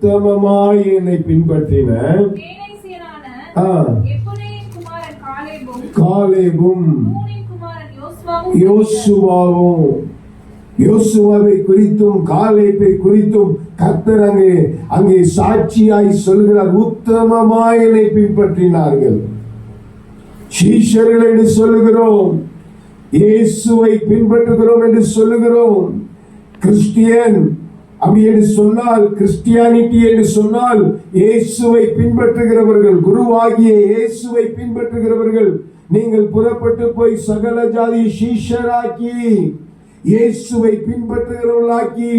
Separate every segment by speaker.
Speaker 1: உத்தமமாய் என்னை பின்பற்றின காலேபும் யோசுவாவும், யோசுவாவை குறித்தும் காலேபை குறித்தும் கர்த்தர் அங்கே சாட்சியாய் சொல்கிறார். உத்தமமாய் என்னை பின்பற்றினார்கள். சீஷர்கள் என்று சொல்லுகிறோம், இயேசுவை பின்பற்றுகிறோம் என்று சொல்லுகிறோம். கிறிஸ்டியன் அப்படி என்று சொன்னால், கிறிஸ்டியானிட்டி என்று சொன்னால் இயேசுவை பின்பற்றுகிறவர்கள், குருவாகிய இயேசுவை பின்பற்றுகிறவர்கள். நீங்கள் புறப்பட்டு போய் சகல ஜாதி சீஷராக்கி இயேசுவை பின்பற்றுகிறவர்களாக்கி,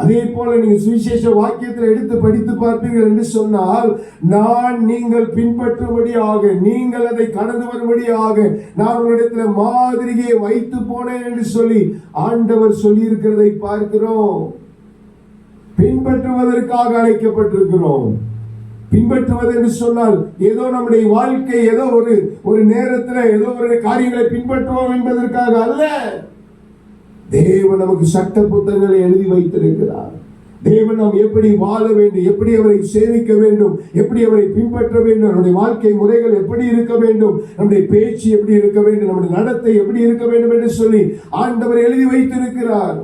Speaker 1: அதே போல நீங்க சுவிசேஷ வாக்கியத்தில் எடுத்து படித்து பார்த்தீர்கள் என்று சொன்னால், நான் நீங்கள் பின்பற்றும்படியாக, நீங்கள் அதை கடந்து வரும்படியாக நான் உங்களிடத்தில் மாதிரியை வைத்து போனேன் என்று சொல்லி ஆண்டவர் சொல்லி இருக்கிறதை பார்க்கிறோம். பின்பற்றுவதற்காக அழைக்கப்பட்டிருக்கிறோம். பின்பற்றுவது என்று சொன்னால் ஏதோ நம்முடைய வாழ்க்கை ஏதோ ஒரு நேரத்தில் ஏதோ ஒரு காரியங்களை பின்பற்றுவோம் என்பதற்காக அல்ல. தேவன் நமக்கு சட்ட புத்தகங்களை எழுதி வைத்திருக்கிறார். தேவன் நாம் எப்படி வாழ வேண்டும், எப்படி அவரை சேவிக்க வேண்டும், எப்படி அவரை பின்பற்ற வேண்டும், நம்முடைய வாழ்க்கை முறைகள் எப்படி இருக்க வேண்டும், நம்முடைய பேச்சு எப்படி இருக்க வேண்டும், நம்முடைய நடத்தை எப்படி இருக்க வேண்டும் என்று சொல்லி ஆண்டவர் எழுதி வைத்திருக்கிறார்.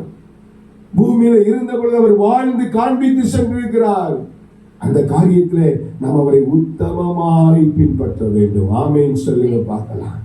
Speaker 1: பூமியில இருந்த பொழுது அவர் வாழ்ந்து காண்பித்து சென்றிருக்கிறார். அந்த காரியத்தில் நாம் அவரை உத்தமமாய் பின்பற்ற வேண்டும். ஆமென் சொல்லுங்க பார்க்கலாம்.